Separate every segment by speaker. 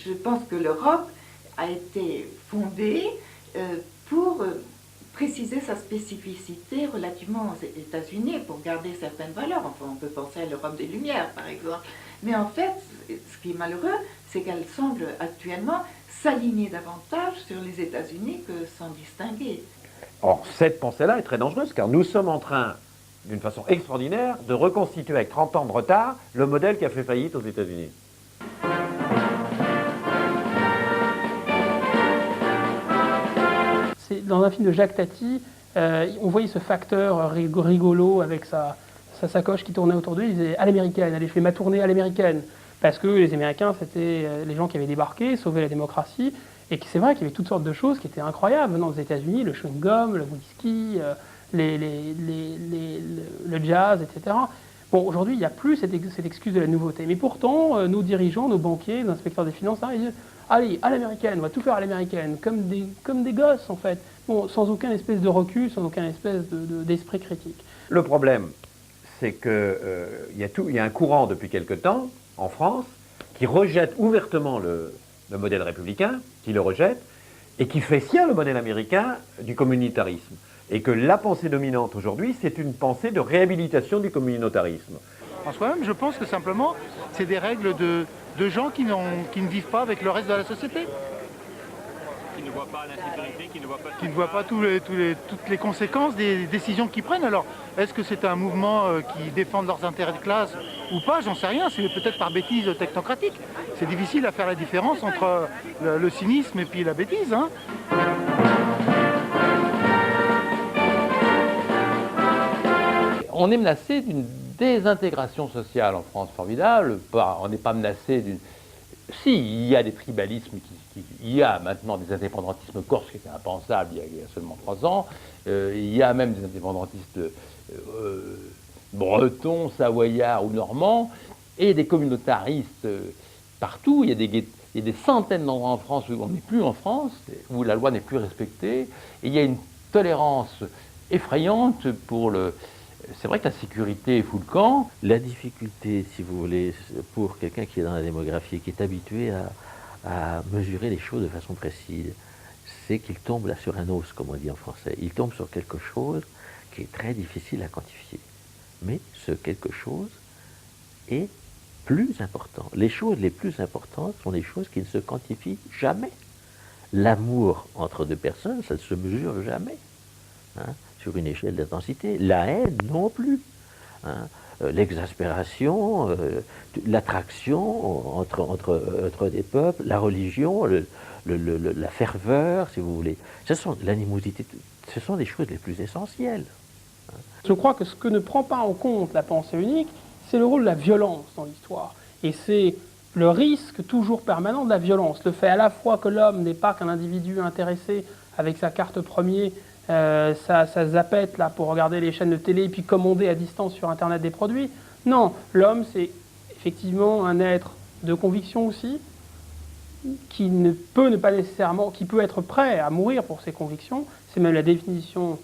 Speaker 1: je pense que l'Europe a été fondée pour préciser sa spécificité relativement aux États-Unis, pour garder certaines valeurs. Enfin, on peut penser à l'Europe des Lumières, par exemple. Mais en fait, ce qui est malheureux, c'est qu'elle semble actuellement s'aligner davantage sur les États-Unis que s'en distinguer.
Speaker 2: Or, cette pensée-là est très dangereuse, car nous sommes en train, d'une façon extraordinaire, de reconstituer avec 30 ans de retard le modèle qui a fait faillite aux États-Unis.
Speaker 3: Dans un film de Jacques Tati, on voyait ce facteur rigolo avec sa sacoche qui tournait autour de lui. Il disait « à l'américaine, allez, je fais ma tournée à l'américaine ». Parce que les Américains, c'était les gens qui avaient débarqué, sauvé la démocratie. Et c'est vrai qu'il y avait toutes sortes de choses qui étaient incroyables venant des États-Unis, le chewing-gum, le whisky, le jazz, etc. Bon, aujourd'hui, il n'y a plus cette excuse de la nouveauté. Mais pourtant, nos dirigeants, nos banquiers, nos inspecteurs des finances, ils disent « allez, à l'américaine, on va tout faire à l'américaine », comme des gosses, en fait. Bon, sans aucun espèce de recul, sans aucun espèce d'esprit critique.
Speaker 2: Le problème, c'est qu'il y a un courant depuis quelque temps, en France, qui rejette ouvertement le modèle républicain, qui le rejette, et qui fait sien le modèle américain du communautarisme. Et que la pensée dominante aujourd'hui, c'est une pensée de réhabilitation du communautarisme.
Speaker 4: En soi-même, je pense que simplement, c'est des règles de gens qui ne vivent pas avec le reste de la société.
Speaker 5: Qui ne voient pas l'insécurité, qui
Speaker 4: ne voient pas toutes les conséquences des décisions qu'ils prennent. Alors, est-ce que c'est un mouvement qui défend leurs intérêts de classe ou pas? J'en sais rien, c'est peut-être par bêtise technocratique. C'est difficile à faire la différence entre le cynisme et puis la bêtise, hein.
Speaker 6: On est menacé d'une désintégration sociale en France formidable. On n'est pas menacé d'une... Si, il y a des tribalismes, il y a maintenant des indépendantismes corses qui étaient impensables il y a seulement 3 ans. Il y a même des indépendantistes bretons, savoyards ou normands, et des communautaristes partout. Il y a des centaines d'endroits en France où on n'est plus en France, où la loi n'est plus respectée. Et il y a une tolérance effrayante pour le... C'est vrai que la sécurité fout le camp.
Speaker 7: La difficulté, si vous voulez, pour quelqu'un qui est dans la démographie et qui est habitué à mesurer les choses de façon précise, c'est qu'il tombe là sur un os, comme on dit en français. Il tombe sur quelque chose qui est très difficile à quantifier. Mais ce quelque chose est plus important. Les choses les plus importantes sont les choses qui ne se quantifient jamais. L'amour entre deux personnes, ça ne se mesure jamais, hein, sur une échelle d'intensité. La haine, non plus. Hein. L'exaspération, l'attraction entre des peuples, la religion, la ferveur, si vous voulez. L'animosité, ce sont des choses les plus essentielles. Hein.
Speaker 3: Je crois que ce que ne prend pas en compte la pensée unique, c'est le rôle de la violence dans l'histoire. Et c'est le risque toujours permanent de la violence. Le fait à la fois que l'homme n'est pas qu'un individu intéressé avec sa carte premier, sa zappette là, pour regarder les chaînes de télé et puis commander à distance sur Internet des produits. Non, l'homme, c'est effectivement un être de conviction aussi, qui ne peut ne pas nécessairement, qui peut être prêt à mourir pour ses convictions. C'est même la définition,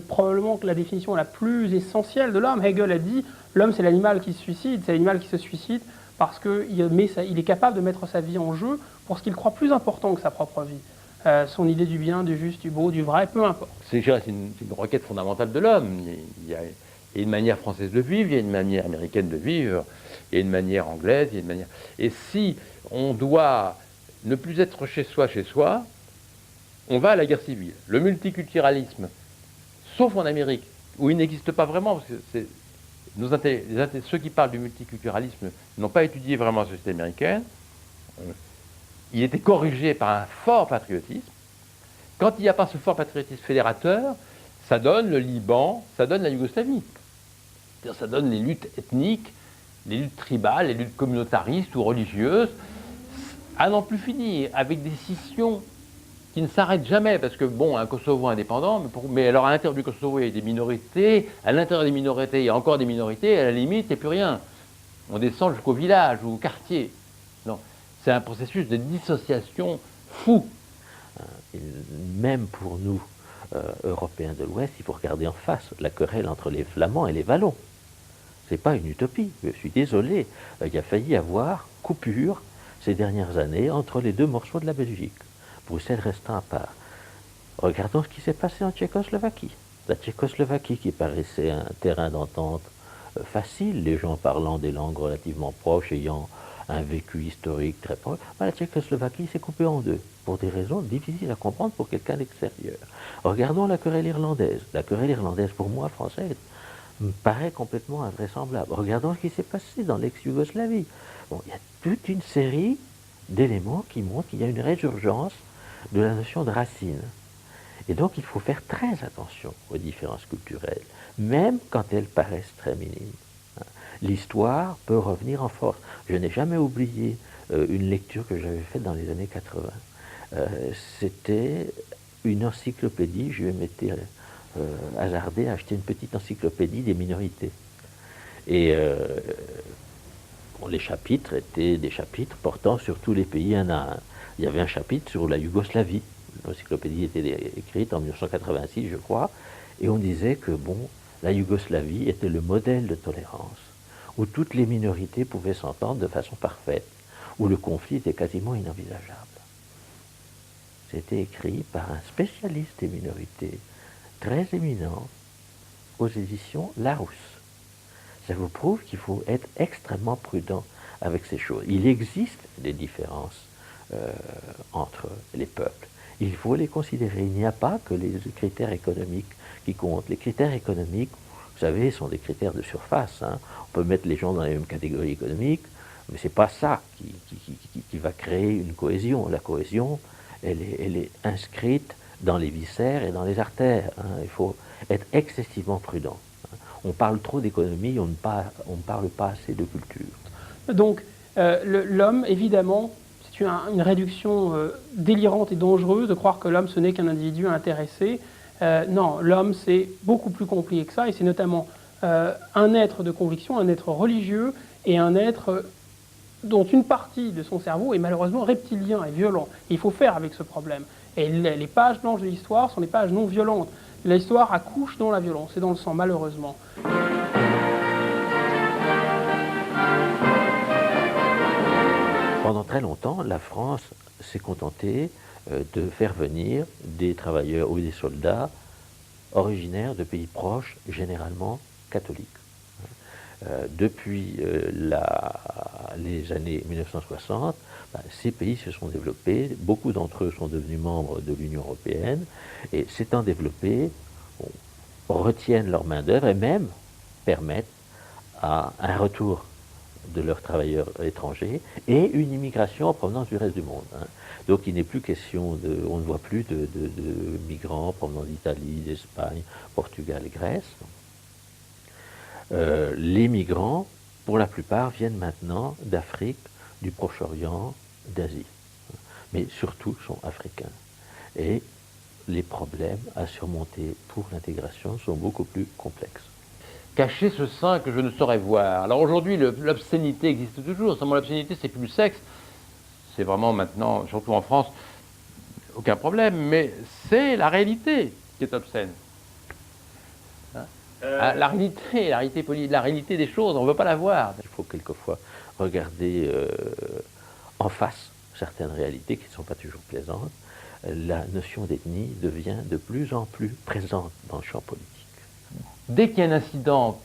Speaker 3: probablement que la définition la plus essentielle de l'homme. Hegel a dit, l'homme c'est l'animal qui se suicide, c'est l'animal qui se suicide parce qu'il est capable de mettre sa vie en jeu pour ce qu'il croit plus important que sa propre vie. Son idée du bien, du juste, du beau, du vrai, peu importe.
Speaker 6: C'est une requête fondamentale de l'homme. Il y a une manière française de vivre, il y a une manière américaine de vivre, il y a une manière anglaise, il y a une manière... Et si on doit ne plus être chez soi, on va à la guerre civile. Le multiculturalisme, sauf en Amérique, où il n'existe pas vraiment, parce que ceux qui parlent du multiculturalisme n'ont pas étudié vraiment la société américaine. Il était corrigé par un fort patriotisme. Quand il n'y a pas ce fort patriotisme fédérateur, ça donne le Liban, ça donne la Yougoslavie. C'est-à-dire, ça donne les luttes ethniques, les luttes tribales, les luttes communautaristes ou religieuses, à n'en plus finir, avec des scissions qui ne s'arrêtent jamais, parce que, bon, un Kosovo indépendant, mais alors à l'intérieur du Kosovo, il y a des minorités, à l'intérieur des minorités, il y a encore des minorités, à la limite, il n'y a plus rien. On descend jusqu'au village ou au quartier. Non. C'est un processus de dissociation fou.
Speaker 7: Même pour nous, Européens de l'Ouest, il faut regarder en face la querelle entre les Flamands et les Wallons. Ce n'est pas une utopie, je suis désolé. Il y a failli avoir coupure. ces dernières années entre les deux morceaux de la Belgique, Bruxelles restant à part. Regardons ce qui s'est passé en Tchécoslovaquie. La Tchécoslovaquie qui paraissait un terrain d'entente facile, les gens parlant des langues relativement proches, ayant un vécu historique très proche, la Tchécoslovaquie s'est coupée en deux, pour des raisons difficiles à comprendre pour quelqu'un d'extérieur. Regardons la querelle irlandaise. La querelle irlandaise, pour moi, française, me paraît complètement invraisemblable. Regardons ce qui s'est passé dans l'ex-Yougoslavie. Bon, il y a toute une série d'éléments qui montrent qu'il y a une résurgence de la notion de racine. Et donc, il faut faire très attention aux différences culturelles, même quand elles paraissent très minimes. L'histoire peut revenir en force. Je n'ai jamais oublié une lecture que j'avais faite dans les années 80. C'était une encyclopédie, je m'étais hasardé à acheter une petite encyclopédie des minorités. Et les chapitres étaient des chapitres portant sur tous les pays un à un. Il y avait un chapitre sur la Yougoslavie. L'encyclopédie était écrite en 1986, je crois, et on disait que, bon, la Yougoslavie était le modèle de tolérance, où toutes les minorités pouvaient s'entendre de façon parfaite, où le conflit était quasiment inenvisageable. C'était écrit par un spécialiste des minorités, très éminent, aux éditions Larousse. Ça vous prouve qu'il faut être extrêmement prudent avec ces choses. Il existe des différences entre les peuples. Il faut les considérer. Il n'y a pas que les critères économiques qui comptent. Les critères économiques, vous savez, sont des critères de surface. Hein. On peut mettre les gens dans les mêmes catégories économiques, mais ce n'est pas ça qui va créer une cohésion. La cohésion, elle est inscrite dans les viscères et dans les artères. Hein. Il faut être excessivement prudent. On parle trop d'économie, on ne parle pas assez de culture.
Speaker 3: Donc, l'homme, évidemment, c'est une réduction délirante et dangereuse de croire que l'homme, ce n'est qu'un individu intéressé. Non, l'homme, c'est beaucoup plus compliqué que ça, et c'est notamment un être de conviction, un être religieux, et un être dont une partie de son cerveau est malheureusement reptilien et violent. Et il faut faire avec ce problème. Et les pages blanches de l'histoire sont des pages non violentes. L'histoire accouche dans la violence et dans le sang, malheureusement.
Speaker 7: Pendant très longtemps, la France s'est contentée de faire venir des travailleurs ou des soldats originaires de pays proches, généralement catholiques. Depuis les années 1960, ces pays se sont développés, beaucoup d'entre eux sont devenus membres de l'Union européenne, et s'étant développés, retiennent leur main-d'œuvre et même permettent à un retour de leurs travailleurs étrangers et une immigration en provenance du reste du monde. Hein. Donc il n'est plus question on ne voit plus de migrants provenant d'Italie, d'Espagne, Portugal et Grèce. Les migrants, pour la plupart, viennent maintenant d'Afrique, du Proche-Orient, d'Asie, mais surtout sont africains. Et les problèmes à surmonter pour l'intégration sont beaucoup plus complexes.
Speaker 6: Cacher ce sein que je ne saurais voir. Alors aujourd'hui, l'obscénité existe toujours. Seulement l'obscénité, c'est plus le sexe. C'est vraiment maintenant, surtout en France, aucun problème. Mais c'est la réalité qui est obscène. Hein la réalité des choses, on ne veut pas la voir.
Speaker 7: Il faut quelquefois regarder en face certaines réalités qui ne sont pas toujours plaisantes. La notion d'ethnie devient de plus en plus présente dans le champ politique.
Speaker 6: Dès qu'il y a un incident,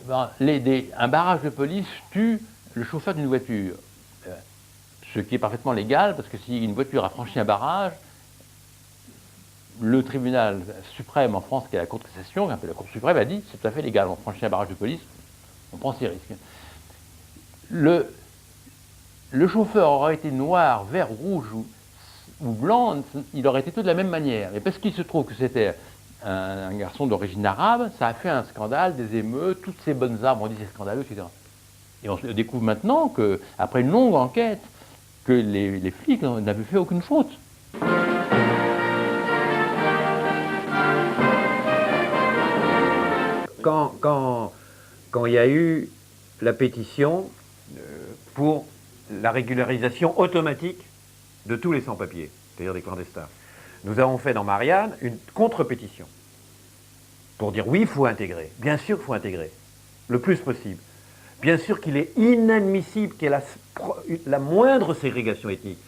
Speaker 6: un barrage de police tue le chauffeur d'une voiture. Ce qui est parfaitement légal, parce que si une voiture a franchi un barrage, le tribunal suprême en France, qui est la Cour de cassation, la Cour suprême, a dit c'est tout à fait légal, on franchit un barrage de police, on prend ses risques. Le chauffeur aurait été noir, vert, rouge ou blanc, il aurait été tout de la même manière. Et parce qu'il se trouve que c'était un garçon d'origine arabe, ça a fait un scandale, des émeutes, toutes ces bonnes âmes ont dit c'est scandaleux, etc. Et on se découvre maintenant, après une longue enquête, que les flics n'avaient fait aucune faute.
Speaker 2: Quand il y a eu la pétition pour la régularisation automatique de tous les sans-papiers, c'est-à-dire des clandestins, nous avons fait dans Marianne une contre-pétition pour dire oui, il faut intégrer, bien sûr il faut intégrer, le plus possible. Bien sûr qu'il est inadmissible qu'il y ait la moindre ségrégation ethnique.